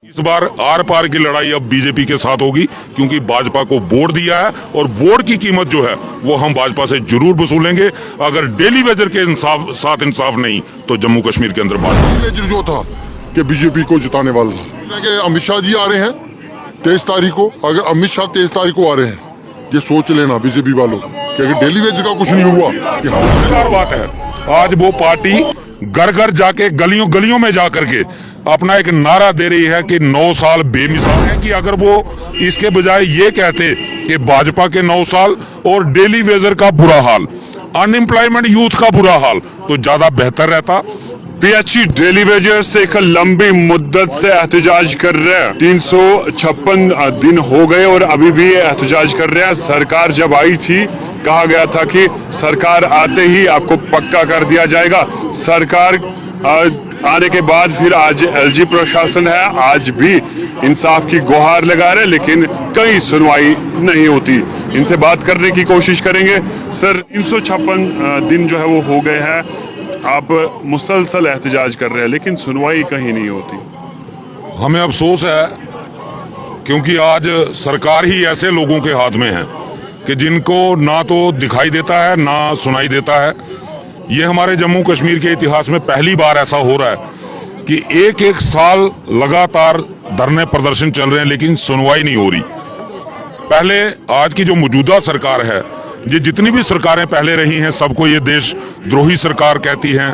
इस बार आर पार की लड़ाई अब बीजेपी के साथ होगी, क्योंकि भाजपा को वोट दिया है और वोट की कीमत जो है वो हम भाजपा से जरूर वसूलेंगे। अगर डेली वेजर के साथ इंसाफ नहीं तो जम्मू कश्मीर के अंदर वेजर जो था कि बीजेपी को जिताने वाला था कि अमित शाह जी आ रहे हैं 23 तारीख को। अगर अमित शाह 23 तारीख को आ रहे हैं, ये सोच लेना बीजेपी वालों कि अगर डेली वेजर का कुछ नहीं हुआ कि मजेदार बात है, आज वो पार्टी घर घर जाके गलियों गलियों में जा करके अपना एक नारा दे रही है कि 9 साल बेमिसाल है। कि अगर वो इसके बजाय ये कहते कि भाजपा के 9 साल और डेली वेजर का बुरा हाल, अनएम्प्लॉयमेंट यूथ का बुरा हाल, तो ज्यादा बेहतर रहता। पीएचई डेली वेजर्स एक लंबी मुद्दत से एहतजाज कर रहे हैं। 356 दिन हो गए और अभी भी एहतजाज कर रहे हैं। सरकार जब आई थी कहा गया था कि सरकार आते ही आपको पक्का कर दिया जाएगा। सरकार आने के बाद फिर आज एलजी प्रशासन है, आज भी इंसाफ की गुहार लगा रहे, लेकिन कहीं सुनवाई नहीं होती। इनसे बात करने की कोशिश करेंगे। सर, 356 दिन जो है वो हो गए हैं, आप मुसलसल एहतजाज कर रहे हैं, लेकिन सुनवाई कहीं नहीं होती। हमें अफसोस है, क्योंकि आज सरकार ही ऐसे लोगों के हाथ में है कि जिनको ना तो दिखाई देता है ना सुनाई देता है। ये हमारे जम्मू कश्मीर के इतिहास में पहली बार ऐसा हो रहा है कि एक एक साल लगातार धरने प्रदर्शन चल रहे हैं, लेकिन सुनवाई नहीं हो रही। पहले आज की जो मौजूदा सरकार है, ये जितनी भी सरकारें पहले रही हैं, सबको ये देशद्रोही सरकार कहती हैं,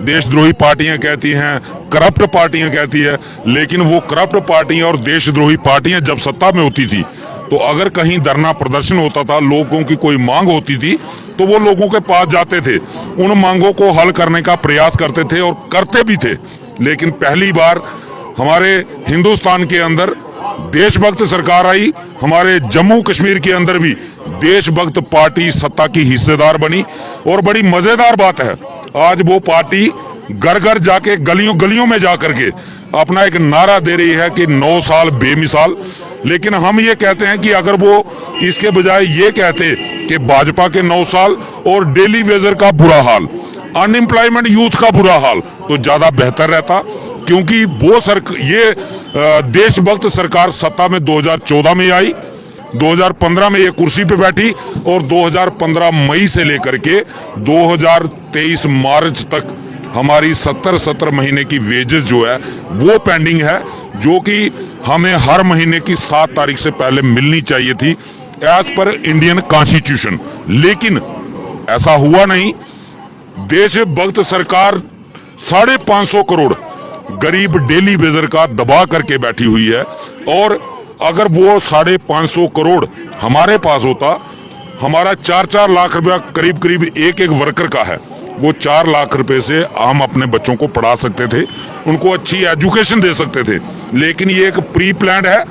देशद्रोही पार्टियां कहती हैं, करप्ट पार्टियां कहती है। लेकिन वो करप्ट पार्टियां और देशद्रोही पार्टियां जब सत्ता में होती थी, तो अगर कहीं धरना प्रदर्शन होता था, लोगों की कोई मांग होती थी, तो वो लोगों के पास जाते थे, उन मांगों को हल करने का प्रयास करते थे और करते भी थे। लेकिन पहली बार हमारे हिंदुस्तान के अंदर देशभक्त सरकार आई, हमारे जम्मू कश्मीर के अंदर भी देशभक्त पार्टी सत्ता की हिस्सेदार बनी। और बड़ी मजेदार बात है, आज वो पार्टी घर घर जाके गलियों गलियों में जा करके अपना एक नारा दे रही है कि 9 साल बेमिसाल। लेकिन हम ये कहते हैं कि अगर वो इसके बजाय ये कहते कि भाजपा के 9 साल और डेली वेजर का बुरा हाल, अनएम्प्लॉयमेंट यूथ का बुरा हाल, तो ज्यादा बेहतर रहता। क्योंकि वो ये देशभक्त सरकार सत्ता में 2014 में आई, 2015 में ये कुर्सी पे बैठी, और 2015 मई से लेकर के 2023 मार्च तक हमारी 70 महीने की वेजेस जो है वो पेंडिंग है, जो कि हमें हर महीने की 7 तारीख से पहले मिलनी चाहिए थी एज पर इंडियन कॉन्स्टिट्यूशन। लेकिन ऐसा हुआ नहीं। देशभक्त सरकार 550 करोड़ गरीब डेली वेजर का दबा करके बैठी हुई है। और अगर वो 550 करोड़ हमारे पास होता, हमारा 4-4 लाख रुपया करीब करीब एक एक वर्कर का है, वो 4 लाख रुपए से हम अपने बच्चों को पढ़ा सकते थे, उनको अच्छी एजुकेशन दे सकते थे। लेकिन ये एक प्री प्लान है।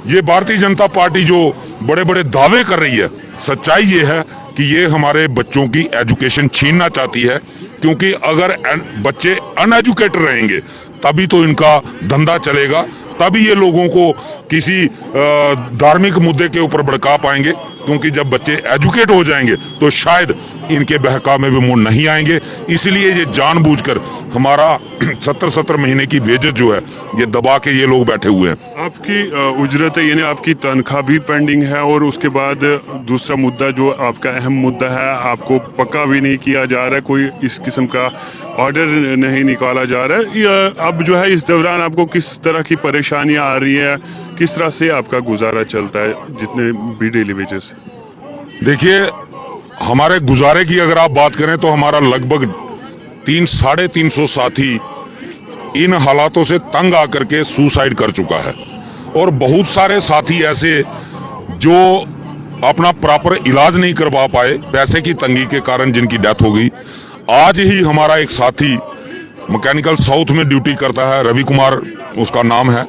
ये भारतीय जनता पार्टी जो बड़े बड़े दावे कर रही है, सच्चाई ये है कि ये हमारे बच्चों की एजुकेशन छीनना चाहती है। क्योंकि अगर बच्चे अनएजुकेटेड रहेंगे तभी तो इनका धंधा चलेगा, तभी ये लोगों को किसी धार्मिक मुद्दे के ऊपर भड़का पाएंगे। क्योंकि जब बच्चे एजुकेट हो जाएंगे तो शायद इनके बहका में भी मुंह नहीं आएंगे। इसलिए ये जानबूझकर हमारा 70 महीने की वेजेस जो है ये दबा के ये लोग बैठे हुए हैं। आपकी उजरत यानी आपकी तनख्वाह भी पेंडिंग है, और उसके बाद दूसरा मुद्दा जो आपका अहम मुद्दा है, आपको पक्का भी नहीं किया जा रहा है, कोई इस किस्म का ऑर्डर नहीं निकाला जा रहा है। अब जो है इस दौरान आपको किस तरह की परेशानियां आ रही है, किस तरह से आपका गुजारा चलता है जितने भी डेली वेजेस? देखिए, हमारे गुजारे की अगर आप बात करें तो हमारा लगभग 300-350 साथी इन हालातों से तंग आकर के सुसाइड कर चुका है। और बहुत सारे साथी ऐसे जो अपना प्रॉपर इलाज नहीं करवा पाए पैसे की तंगी के कारण, जिनकी डेथ हो गई। आज ही हमारा एक साथी मैकेनिकल साउथ में ड्यूटी करता है, रवि कुमार उसका नाम है,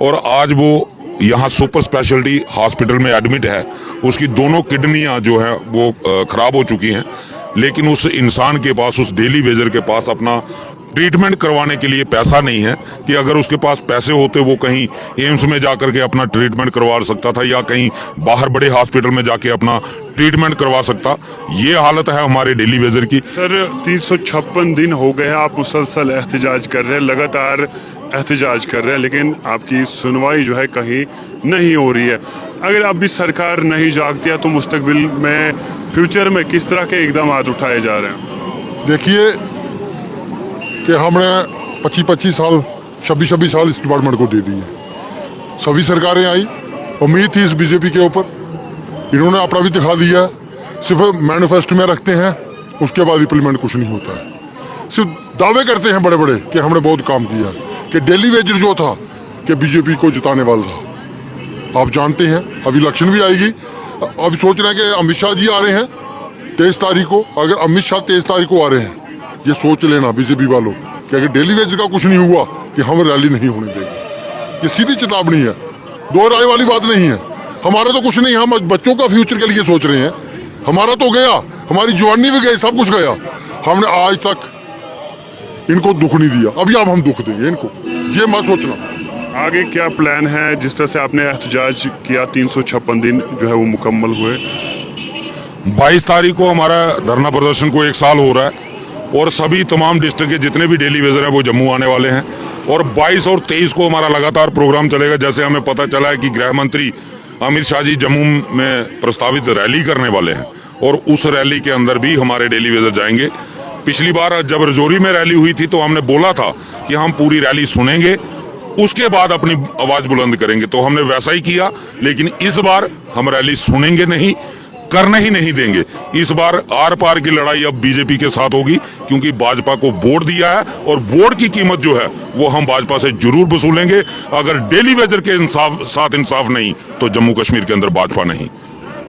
और आज वो यहाँ सुपर स्पेशलिटी हॉस्पिटल में एडमिट है। उसकी दोनों किडनियां जो हैं वो खराब हो चुकी हैं। लेकिन उस इंसान के पास, उस डेली वेजर के पास अपना ट्रीटमेंट करवाने के लिए पैसा नहीं है। कि अगर उसके पास पैसे होते वो कहीं एम्स में जाकर के अपना ट्रीटमेंट करवा सकता था, या कहीं बाहर बड़े हॉस्पिटल में जाके अपना ट्रीटमेंट करवा सकता। ये हालत है हमारे डेली वेजर की। सर, 356 दिन हो गए हैं, आप मुसलसल एहतजाज कर रहे हैं, लगातार एहतजाज कर रहे हैं, लेकिन आपकी सुनवाई जो है कहीं नहीं हो रही है। अगर अभी सरकार नहीं जागती है तो मुस्तकबिल में फ्यूचर में किस तरह के इकदाम उठाए जा रहे हैं? देखिए कि हमने 25-25 साल 26-26 साल इस डिपार्टमेंट को दे दिए। सभी सरकारें आई, उम्मीद थी इस बीजेपी के ऊपर, इन्होंने अपना भी दिखा दिया। सिर्फ मैनिफेस्टो में रखते हैं, उसके बाद इंप्लीमेंट कुछ नहीं होता है। सिर्फ दावे करते हैं बड़े बड़े कि हमने बहुत काम किया, कि डेली वेजर जो था कि बीजेपी को जिताने वाला था। आप जानते हैं अभी इलेक्शन भी आएगी, अभी सोच रहे हैं कि अमित शाह जी आ रहे हैं 23 तारीख को। अगर अमित शाह 23 तारीख को आ रहे हैं, ये सोच लेना बीजेपी वालों कि अगर डेली वेजर का कुछ नहीं हुआ कि हम रैली नहीं होने देंगे। ये सीधी चेतावनी है, दो राय वाली बात नहीं है। हमारा तो कुछ नहीं, हम बच्चों का फ्यूचर के लिए सोच रहे हैं। हमारा तो गया, हमारी जवानी भी गई, सब कुछ गया। हमने आज तक इनको दुख नहीं दिया, अभी अब हम दुख देंगे इनको, ये मत सोचना। आगे क्या प्लान है? जिस तरह से आपने एहतजाज किया 356 दिन जो है वो मुकम्मल हुए, 22 तारीख को हमारा धरना प्रदर्शन को 1 साल हो रहा है और सभी तमाम डिस्ट्रिक्ट के जितने भी डेली वेजर हैं वो जम्मू आने वाले हैं। और 22 और 23 को हमारा लगातार प्रोग्राम चलेगा। जैसे हमें पता चला है कि गृह मंत्री अमित शाह जी जम्मू में प्रस्तावित रैली करने वाले हैं और उस रैली के अंदर भी हमारे डेली वेजर जाएंगे। पिछली बार जब रजौरी में रैली हुई थी तो हमने बोला था कि हम पूरी रैली सुनेंगे, उसके बाद अपनी आवाज बुलंद करेंगे, तो हमने वैसा ही किया। लेकिन इस बार हम रैली सुनेंगे नहीं, करने ही नहीं देंगे। इस बार आर पार की लड़ाई अब बीजेपी के साथ होगी, क्योंकि भाजपा को वोट दिया है और वोट की कीमत जो है वो हम भाजपा से जरूर वसूलेंगे। अगर डेली वेजर के साथ इंसाफ नहीं तो जम्मू कश्मीर के अंदर भाजपा नहीं।